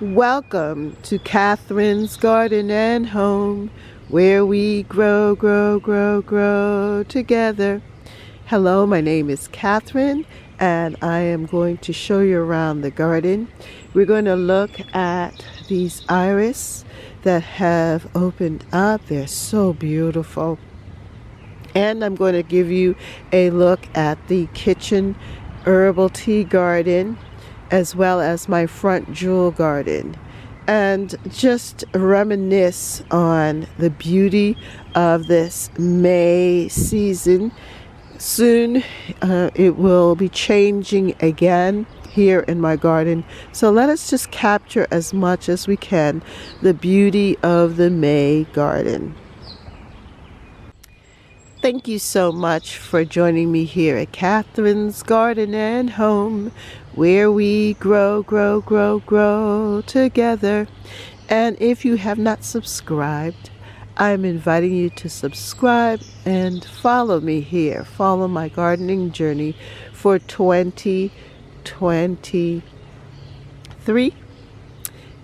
Welcome to Catherine's Garden and Home, where we grow, grow, grow, grow together. Hello, my name is Catherine, and I am going to show you around the garden. We're going to look at these iris that have opened up. They're so beautiful. And I'm going to give you a look at the kitchen herbal tea garden, as well as my front jewel garden, and just reminisce on the beauty of this May season. Soon it will be changing again here in my garden, so let us just capture as much as we can the beauty of the May garden. Thank you so much for joining me here at Catherine's Garden and Home, where we grow, grow, grow, grow together. And if you have not subscribed, I'm inviting you to subscribe and follow me here. Follow my gardening journey for 2023.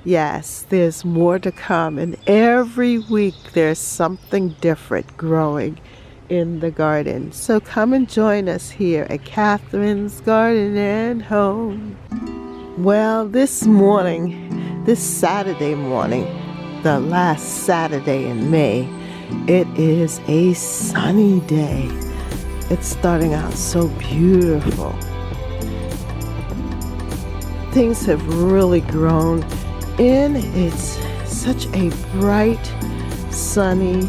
Yes, there's more to come, and every week there's something different growing in the garden. So come and join us here at Catherine's Garden and Home. Well, this morning, this Saturday morning, the last Saturday in May, it is a sunny day. It's starting out so beautiful. Things have really grown in. It's such a bright, sunny,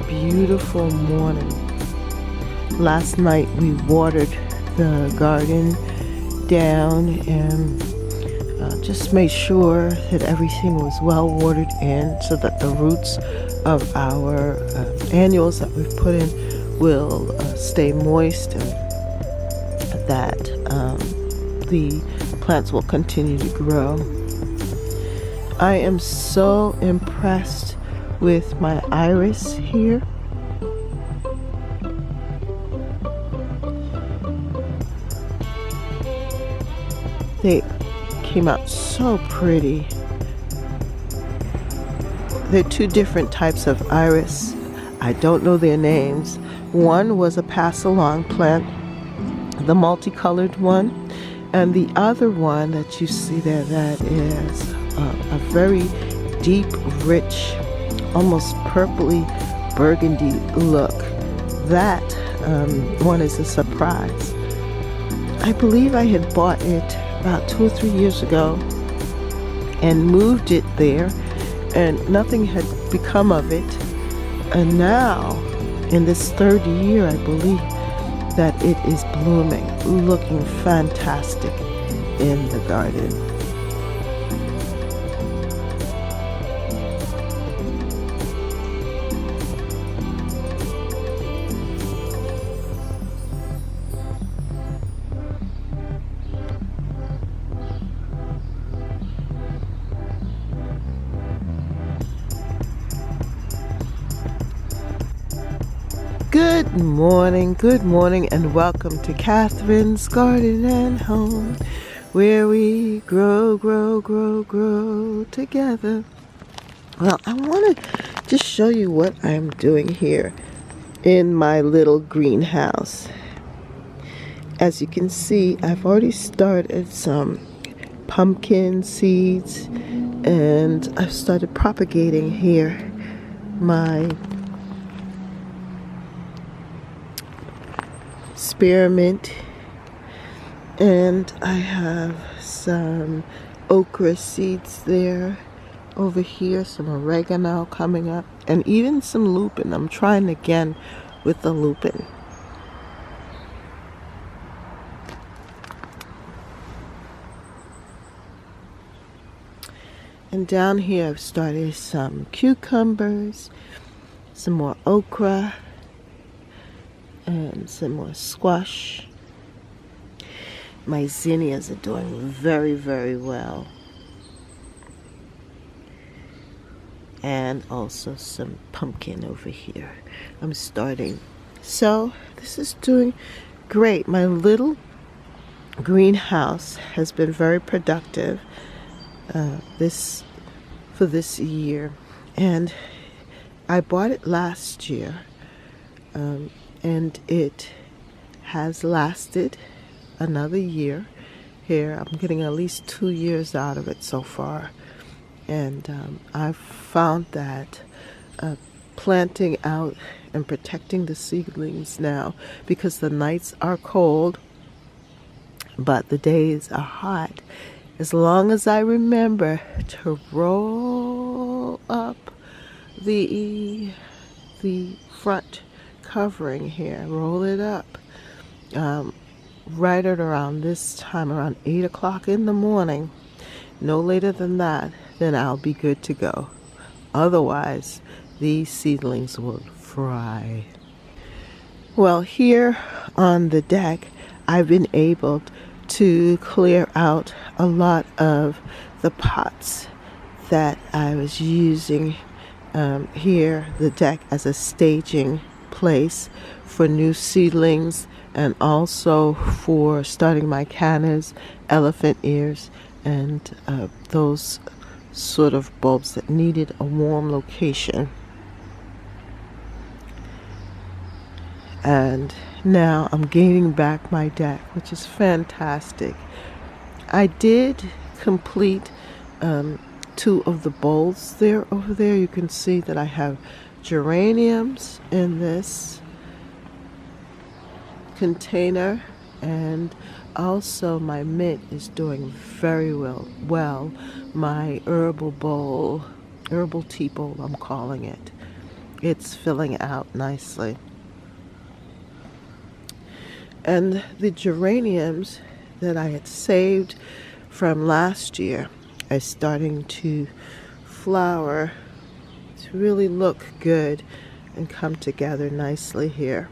beautiful morning. Last night we watered the garden down and just made sure that everything was well watered in, so that the roots of our annuals that we've put in will stay moist, and that the plants will continue to grow. I am so impressed with my iris here. They came out so pretty. There are two different types of iris. I don't know their names. One was a pass-along plant, the multicolored one, and the other one that you see there, that is a very deep, rich, almost purpley burgundy look. That one is a surprise. I believe I had bought it about 2 or 3 years ago and moved it there, and nothing had become of it. And now, in this third year, I believe that it is blooming, looking fantastic in the garden. Good morning, and welcome to Catherine's Garden and Home, where we grow, grow, grow, grow together. Well, I want to just show you what I'm doing here in my little greenhouse. As you can see, I've already started some pumpkin seeds, and I've started propagating here my spearmint, and I have some okra seeds there. Over here, some oregano coming up, and even some lupin. I'm trying again with the lupin. And down here I've started some cucumbers, some more okra, and some more squash. My zinnias are doing very, very well. And also some pumpkin over here. I'm starting. So this is doing great. My little greenhouse has been very productive. this for this year, and I bought it last year, and it has lasted another year. Here I'm getting at least 2 years out of it so far, and I've found that planting out and protecting the seedlings now, because the nights are cold but the days are hot, as long as I remember to roll up the front covering here, roll it up right at around this time, around 8 o'clock in the morning, no later than that, then I'll be good to go. Otherwise, these seedlings will fry. Well, here on the deck, I've been able to clear out a lot of the pots that I was using here, the deck, as a staging place for new seedlings, and also for starting my cannas, elephant ears, and those sort of bulbs that needed a warm location. And now I'm gaining back my deck, which is fantastic. I did complete 2 of the bowls there. Over there you can see that I have geraniums in this container, and also my mint is doing very well. My herbal bowl, herbal tea bowl I'm calling it, it's filling out nicely. And the geraniums that I had saved from last year are starting to flower, to really look good and come together nicely here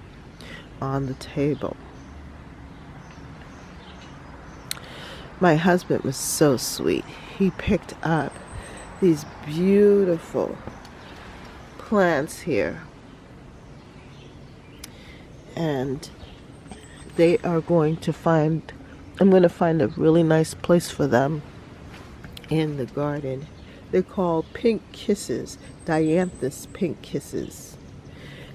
on the table. My husband was so sweet. He picked up these beautiful plants here, and they are going to I'm going to find a really nice place for them in the garden. They're called pink kisses, dianthus pink kisses,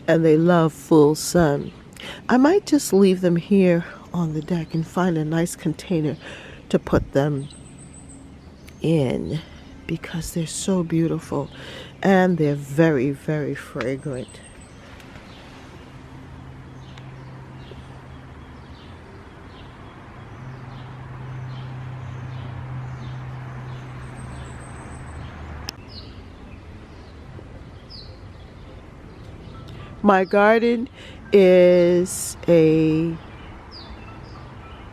and they love full sun. I might just leave them here on the deck and find a nice container to put them in, because they're so beautiful and they're very, very fragrant. My garden is a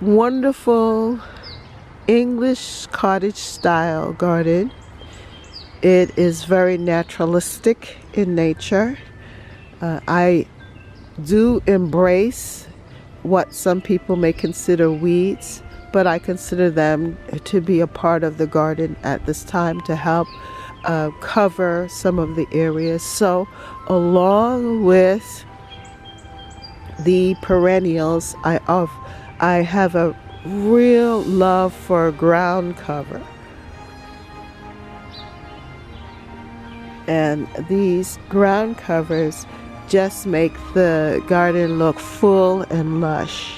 wonderful English cottage style garden. It is very naturalistic in nature. I do embrace what some people may consider weeds, but I consider them to be a part of the garden at this time to help cover some of the areas. So along with the perennials, I have a real love for ground cover, and these ground covers just make the garden look full and lush.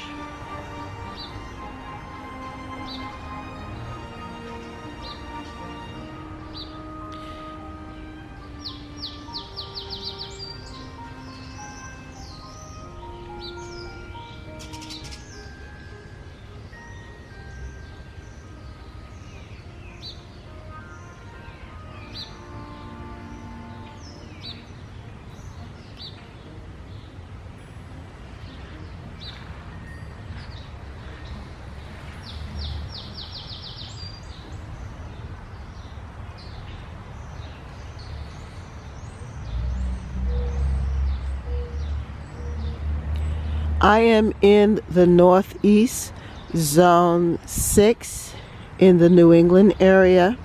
I am in the Northeast Zone 6 in the New England area.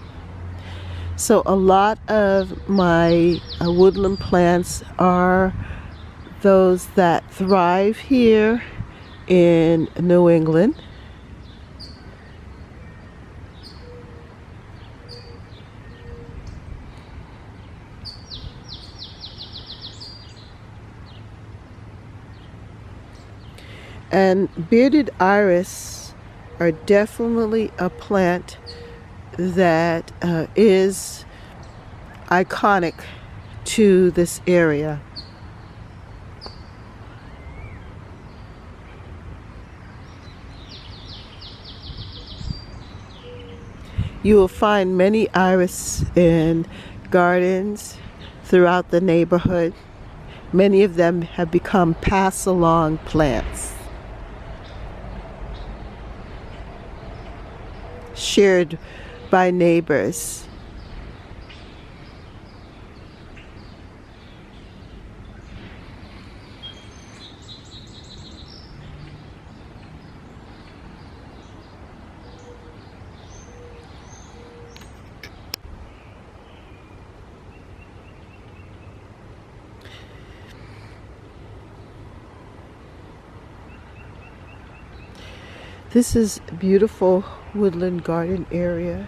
So a lot of my woodland plants are those that thrive here in New England. And bearded iris are definitely a plant that is iconic to this area. You will find many iris in gardens throughout the neighborhood. Many of them have become pass-along plants, shared by neighbors. This is a beautiful woodland garden area,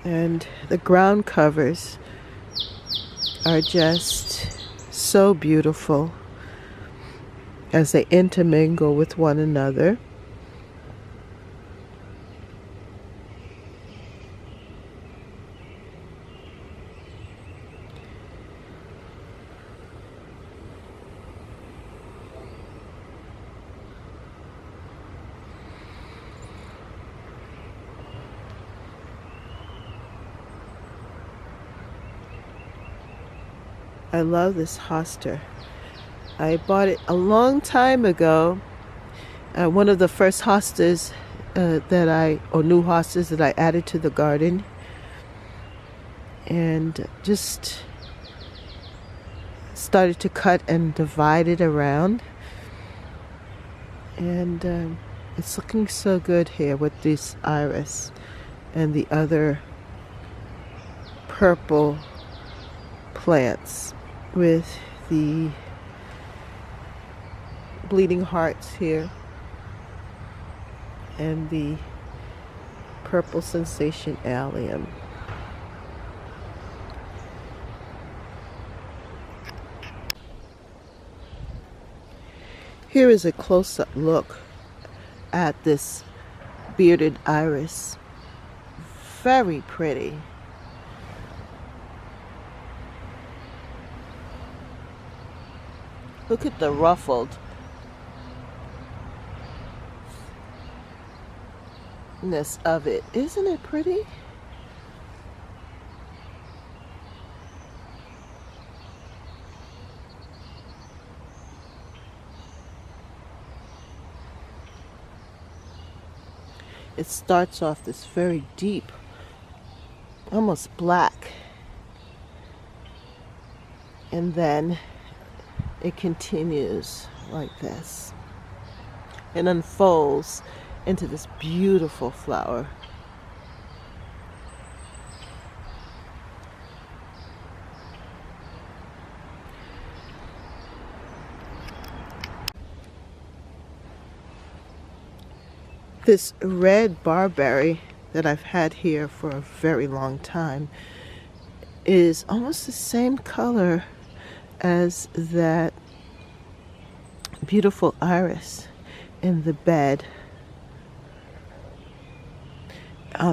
and the ground covers are just so beautiful as they intermingle with one another. I love this hoster. I bought it a long time ago. One of the first hostas new hostas that I added to the garden, and just started to cut and divide it around. And it's looking so good here with this iris and the other purple plants with the bleeding hearts here and the purple sensation allium. Here is a close-up look at this bearded iris. Very pretty. Look at the ruffledness of it. Isn't it pretty? It starts off this very deep, almost black, and then it continues like this and unfolds into this beautiful flower. This red barberry that I've had here for a very long time is almost the same color as that beautiful iris in the bed.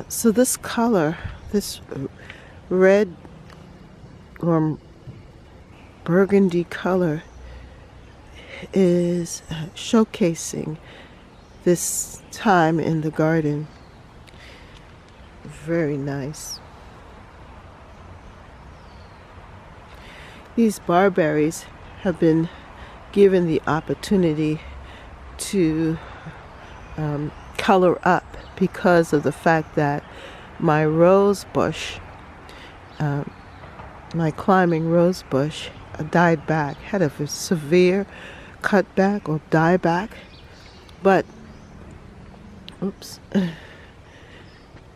So this color, this red or burgundy color, is showcasing this time in the garden. Very nice. These barberries have been given the opportunity to color up because of the fact that my rose bush, my climbing rose bush, died back, had a severe cutback or dieback, but oops.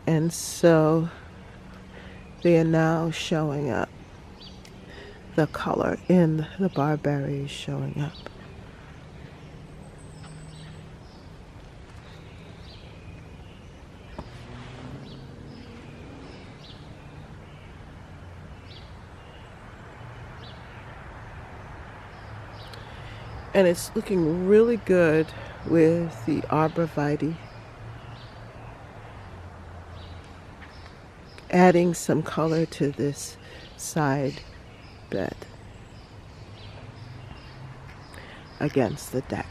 And so they are now showing up. The color in the barberry is showing up. And it's looking really good with the arborvitae, adding some color to this side bed against the deck.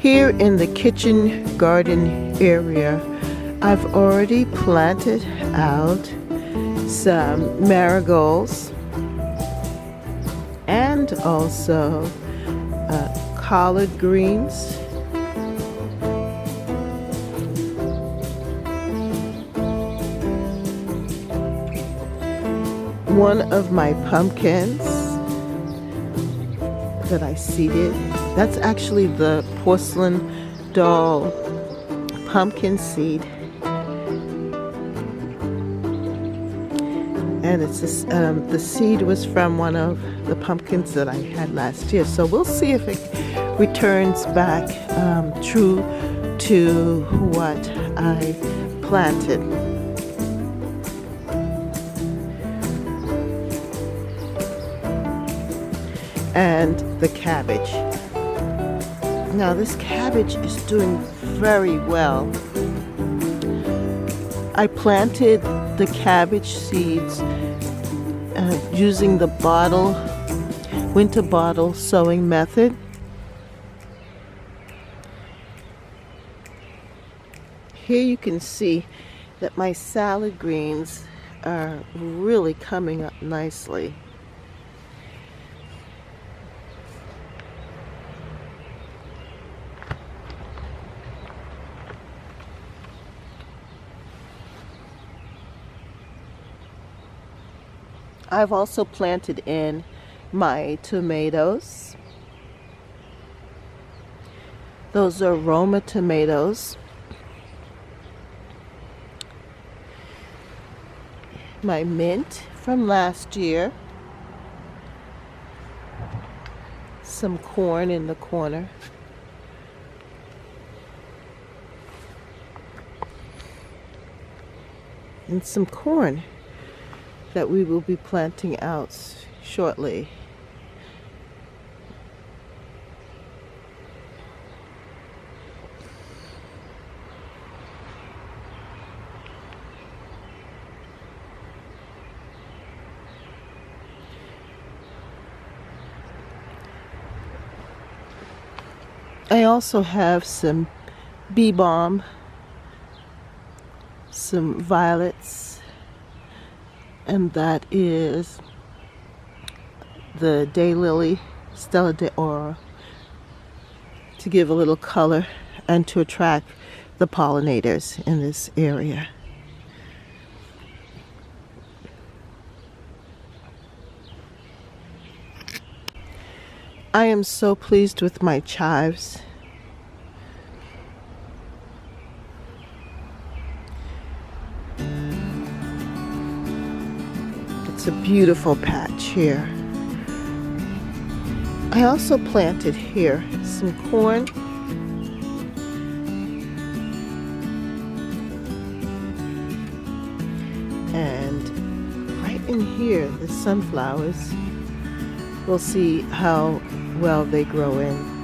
Here in the kitchen garden area, I've already planted out some marigolds and also collard greens. One of my pumpkins that I seeded, that's actually the porcelain doll pumpkin seed. And it's just, the seed was from one of the pumpkins that I had last year. So we'll see if it returns back true to what I planted. And the cabbage. Now this cabbage is doing very well. I planted the cabbage seeds using the winter bottle sowing method. Here you can see that my salad greens are really coming up nicely. I've also planted in my tomatoes. Those are Roma tomatoes. My mint from last year. Some corn in the corner. And some corn that we will be planting out shortly. I also have some bee balm some violets, and that is the daylily, Stella d'Oro, to give a little color and to attract the pollinators in this area. I am so pleased with my chives. It's a beautiful patch here. I also planted here some corn and right in here the sunflowers. We'll see how well they grow in.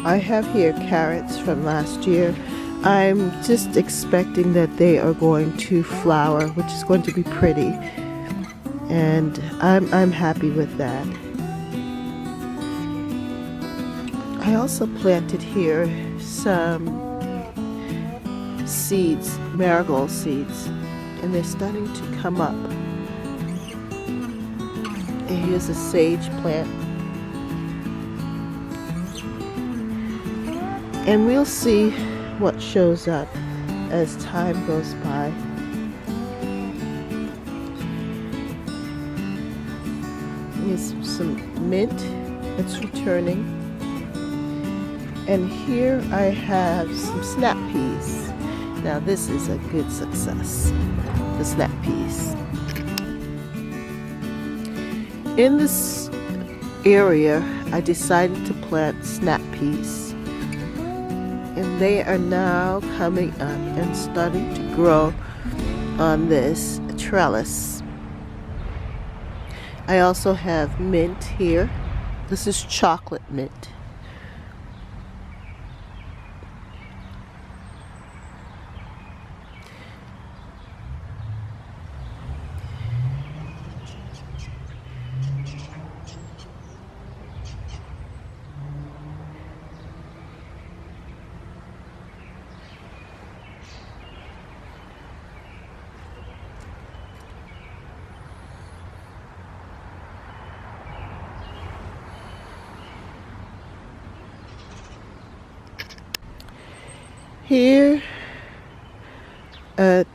I have here carrots from last year. I'm just expecting that they are going to flower, which is going to be pretty, and I'm happy with that. I also planted here some seeds, marigold seeds, and they're starting to come up. And here's a sage plant. And we'll see what shows up as time goes by. Here's some mint that's returning. And here I have some snap peas. Now this is a good success, the snap peas. In this area, I decided to plant snap peas. And they are now coming up and starting to grow on this trellis. I also have mint here. This is chocolate mint. Here at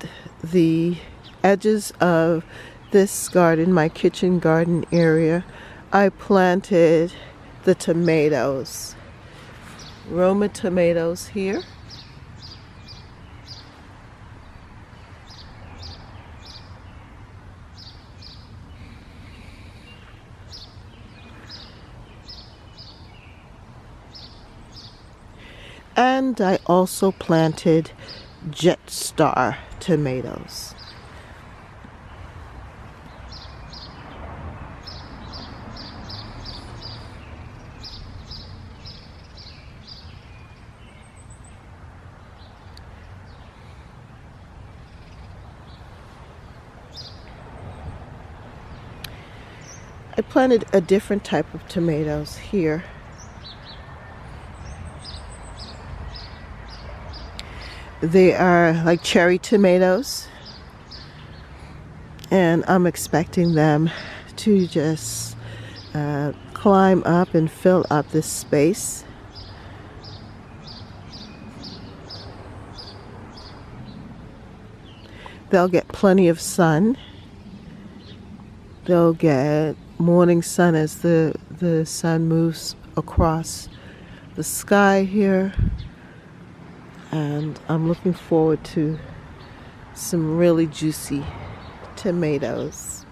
the edges of this garden, my kitchen garden area, I planted the tomatoes. Roma tomatoes here. And I also planted Jet Star tomatoes. I planted a different type of tomatoes here. They are like cherry tomatoes, and I'm expecting them to just climb up and fill up this space. They'll get plenty of sun. They'll get morning sun as the sun moves across the sky here. And I'm looking forward to some really juicy tomatoes.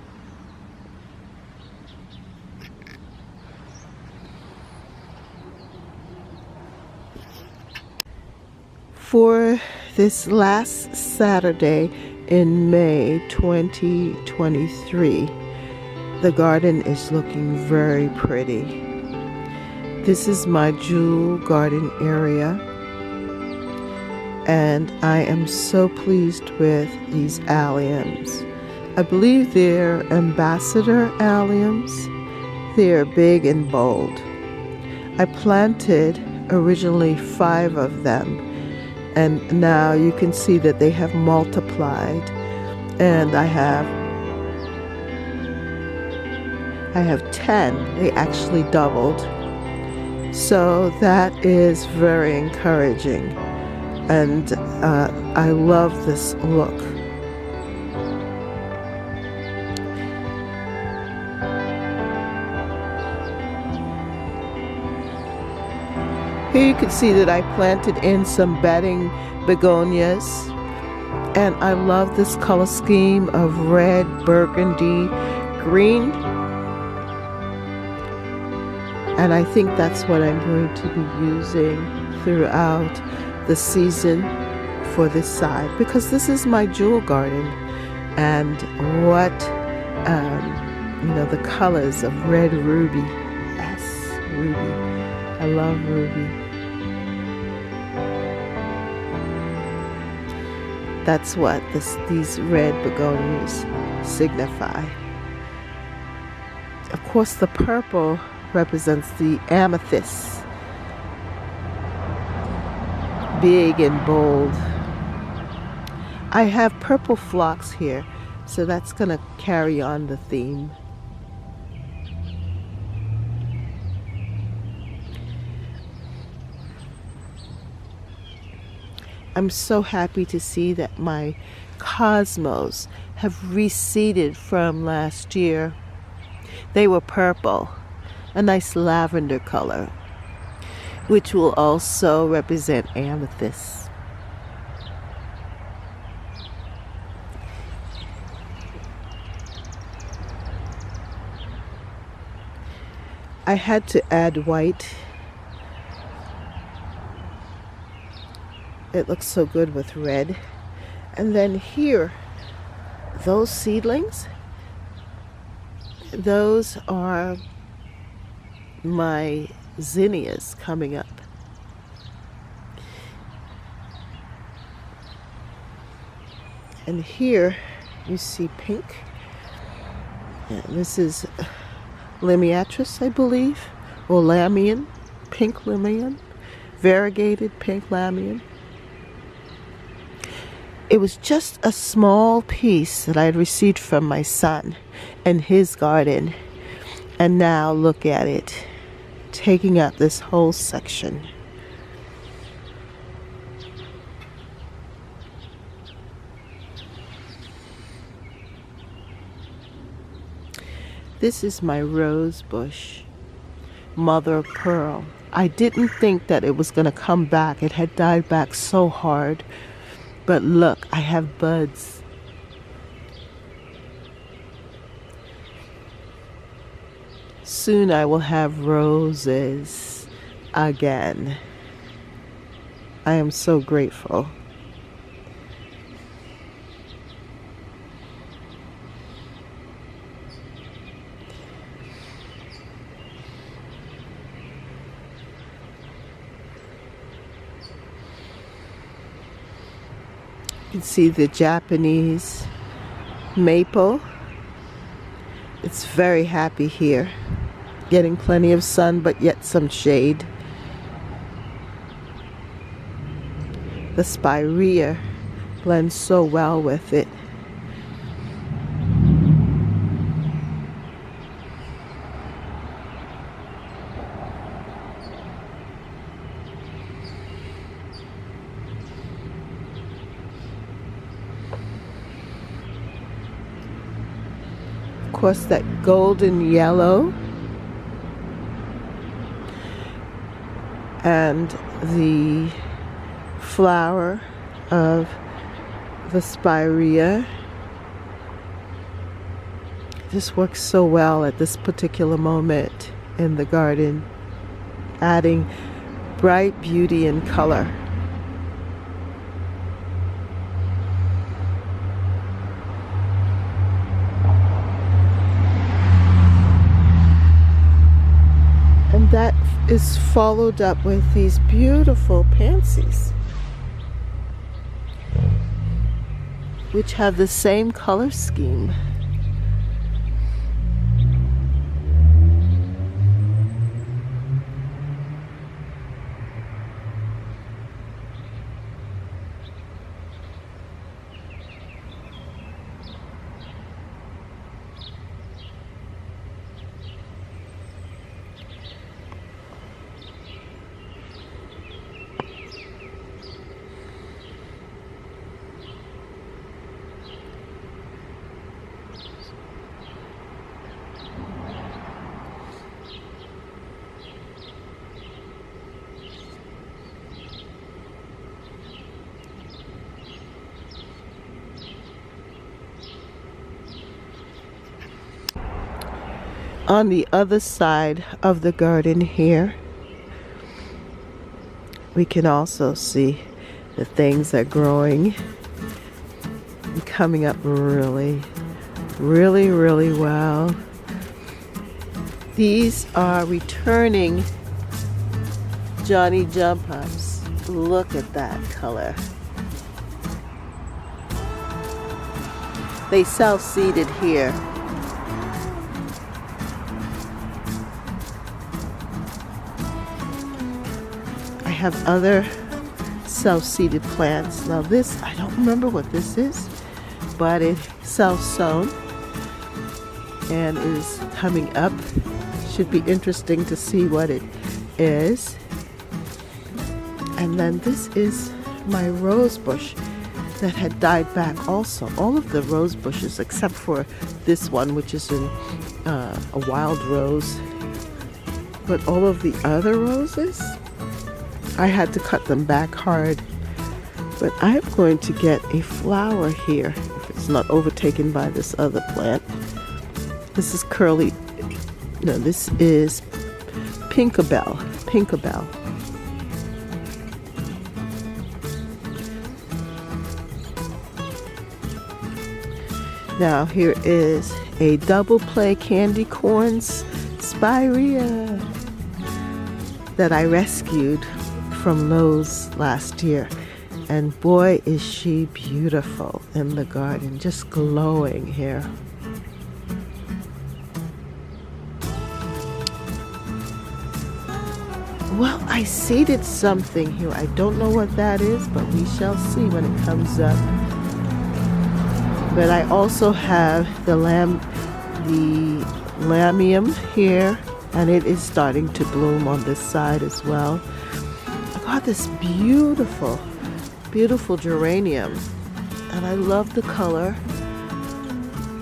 For this last Saturday in May 2023, the garden is looking very pretty. This is my jewel garden area. and I am so pleased with these alliums. I believe they're ambassador alliums. They're big and bold. I planted originally 5 of them, and now you can see that they have multiplied, and I have 10. They actually doubled. So that is very encouraging, and I love this look. Here you can see that I planted in some bedding begonias, and I love this color scheme of red, burgundy, green. And I think that's what I'm going to be using throughout the season for this side, because this is my jewel garden. And what, the colors of red ruby. Yes, ruby. I love ruby. That's what these red begonias signify. Of course, the purple represents the amethyst, big and bold. I have purple phlox here, so that's going to carry on the theme. I'm so happy to see that my cosmos have reseeded from last year. They were purple, a nice lavender color, which will also represent amethyst. I had to add white. It looks so good with red. And then here, those seedlings, those are my zinnias coming up. And here you see pink. And this is Lamiatris, I believe, or Lamian, pink Lamian, variegated pink Lamian. It was just a small piece that I had received from my son in his garden. And now look at it, taking up this whole section. This is my rose bush, mother of pearl. I didn't think that it was going to come back. It had died back so hard. But look, I have buds. Soon I will have roses again. I am so grateful. You can see the Japanese maple. It's very happy here, getting plenty of sun but yet some shade. The spirea blends so well with it. Of course, that golden yellow and the flower of the spirea. This works so well at this particular moment in the garden, adding bright beauty and color. And that is followed up with these beautiful pansies. which have the same color scheme. On the other side of the garden here, we can also see the things are growing and coming up really well. These are returning Johnny Jump Ups. Look at that color. They self-seeded here. I have other self-seeded plants. Now this, I don't remember what this is, but it's self-sown and is coming up. Should be interesting to see what it is. And then this is my rose bush that had died back also. All of the rose bushes except for this one, which is a wild rose. But all of the other roses, I had to cut them back hard. But I'm going to get a flower here if it's not overtaken by this other plant. This is curly. No, this is Pinkabell. Pinkabell. Now here is a double play candy corns spirea that I rescued from Lowe's last year. And boy, is she beautiful in the garden, just glowing here. Well, I seeded something here. I don't know what that is, but we shall see when it comes up. But I also have the lamium here, and it is starting to bloom on this side as well. I got this beautiful geranium, and I love the color.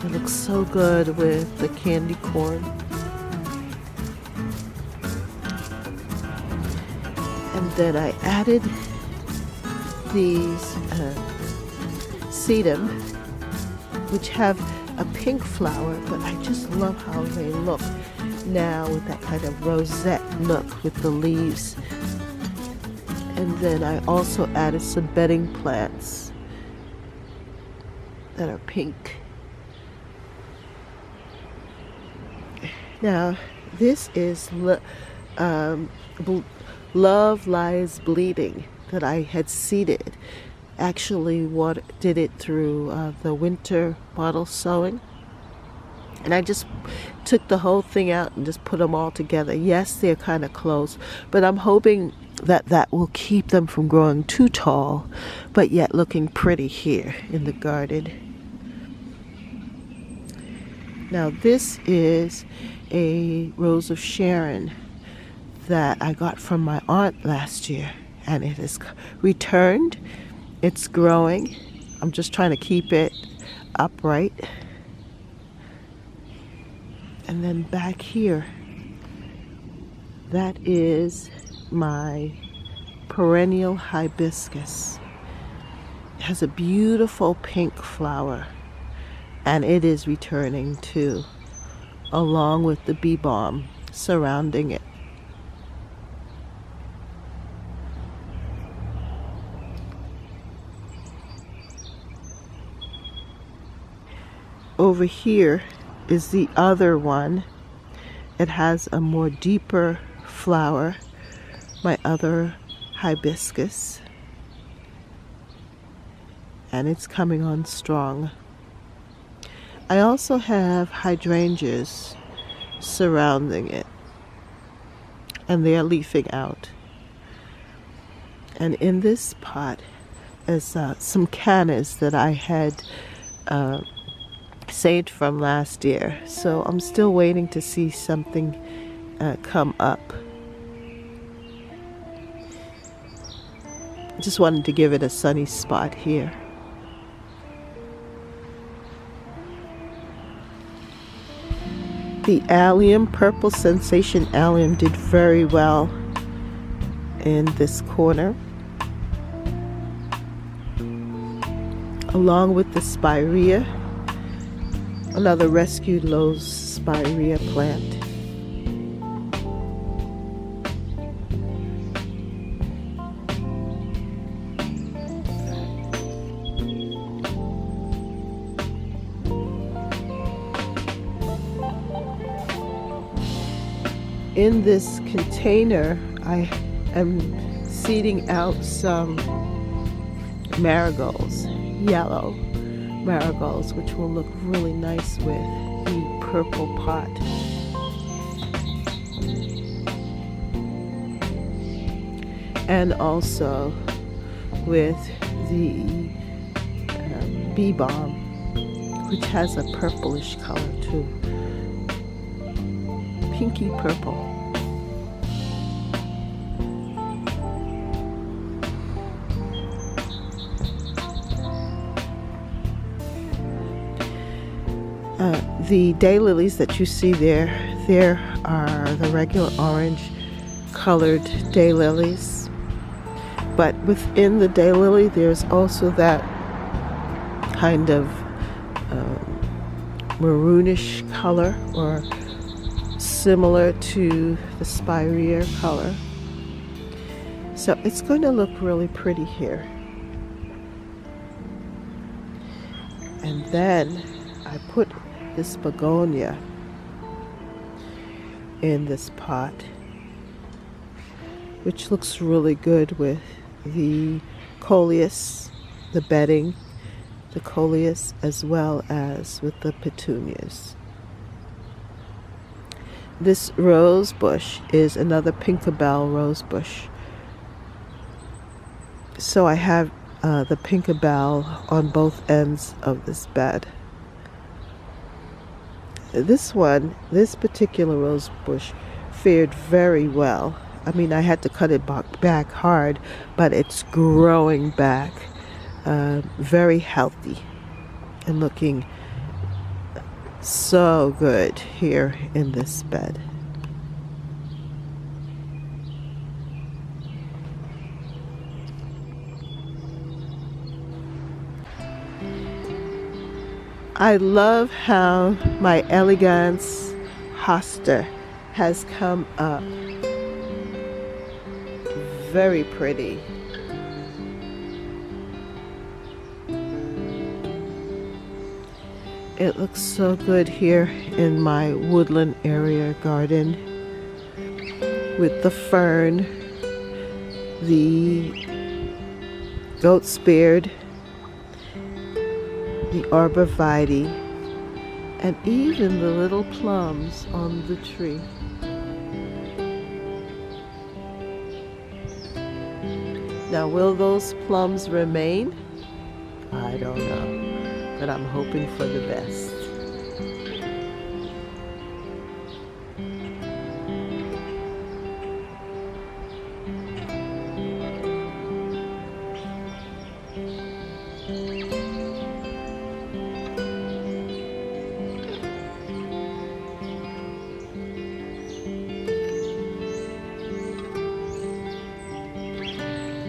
It looks so good with the candy corn. And then I added these sedum, which have a pink flower, but I just love how they look now with that kind of rosette look with the leaves. And then I also added some bedding plants that are pink. Now, this is Love Lies Bleeding that I had seeded. Actually, did it through the winter bottle sowing. And I just took the whole thing out and just put them all together. Yes, they're kind of close, but I'm hoping that will keep them from growing too tall, but yet looking pretty here in the garden. Now this is a Rose of Sharon that I got from my aunt last year, and it has returned. It's growing. I'm just trying to keep it upright. And then back here, that is my perennial hibiscus. It has a beautiful pink flower, and it is returning too, along with the bee balm surrounding it. Over here is the other one. It has a more deeper flower, my other hibiscus. and it's coming on strong. I also have hydrangeas surrounding it, and they are leafing out. And in this pot is some cannas that I had saved from last year. So I'm still waiting to see something come up. Just wanted to give it a sunny spot here. The allium, Purple Sensation allium, did very well in this corner, along with the spirea, another rescued low spirea plant. In this container, I am seeding out some marigolds, yellow marigolds, which will look really nice with the purple pot. And also with the bee balm, which has a purplish color too. Pinky purple. The daylilies that you see there are the regular orange colored daylilies. But within the daylily, there's also that kind of maroonish color, or similar to the spirea color. So it's going to look really pretty here. And then I put this begonia in this pot, which looks really good with the coleus, the bedding, the coleus, as well as with the petunias. This rose bush is another Pinkabell rose bush. So I have the Pinkabell on both ends of this bed. This particular rose bush fared very well. I mean, I had to cut it back hard, but it's growing back very healthy and looking so good here in this bed. I love how my elegance hosta has come up. Very pretty. It looks so good here in my woodland area garden with the fern, the goat's beard, the arborvitae, and even the little plums on the tree. Now, will those plums remain? I don't know, but I'm hoping for the best.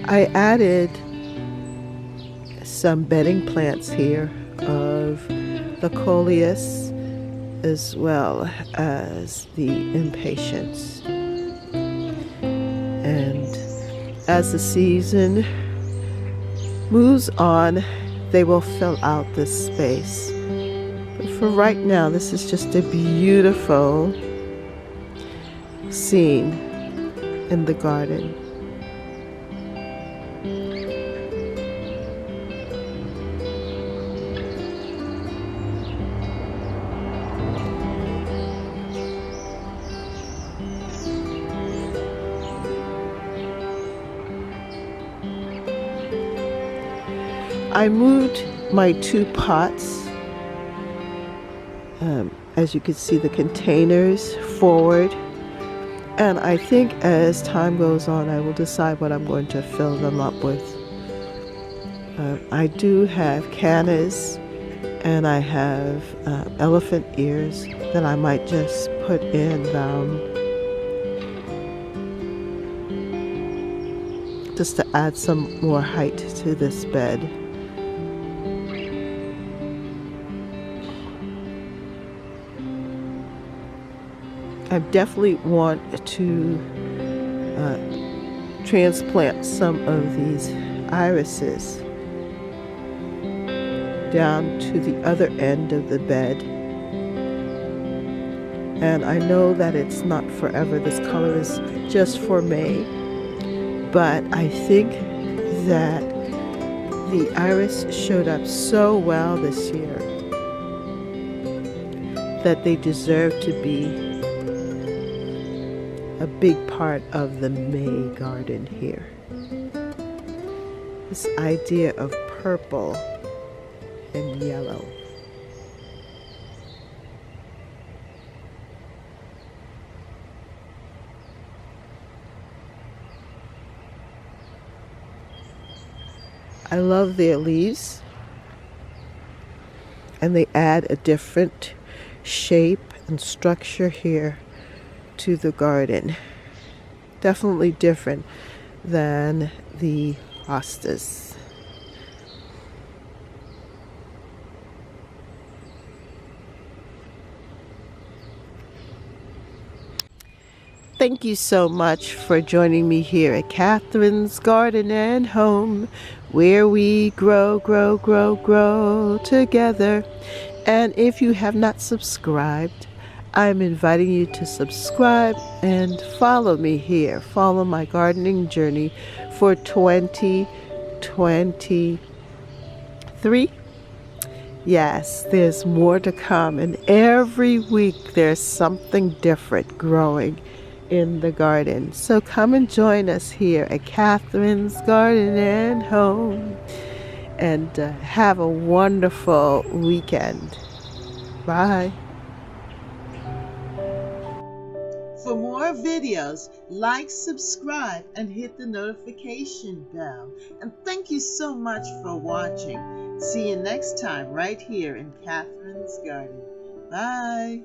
I added some bedding plants here of the coleus as well as the impatiens. And as the season moves on, they will fill out this space. But for right now, this is just a beautiful scene in the garden. I moved my 2 pots, as you can see, the containers forward, and I think as time goes on I will decide what I'm going to fill them up with. I do have cannas and I have elephant ears that I might just put in just to add some more height to this bed. I definitely want to transplant some of these irises down to the other end of the bed. And I know that it's not forever. This color is just for May. But I think that the iris showed up so well this year that they deserve to be a big part of the May garden here. This idea of purple and yellow. I love their leaves, and they add a different shape and structure here to the garden. Definitely different than the hostas. Thank you so much for joining me here at Catherine's Garden and Home, where we grow, grow, grow, grow together. And if you have not subscribed, I'm inviting you to subscribe and follow me here. Follow my gardening journey for 2023. Yes, there's more to come, and every week there's something different growing in the garden. So come and join us here at Catherine's Garden and Home, and have a wonderful weekend. Bye. For more videos, like, subscribe, and hit the notification bell. And thank you so much for watching. See you next time right here in Catherine's Garden. Bye.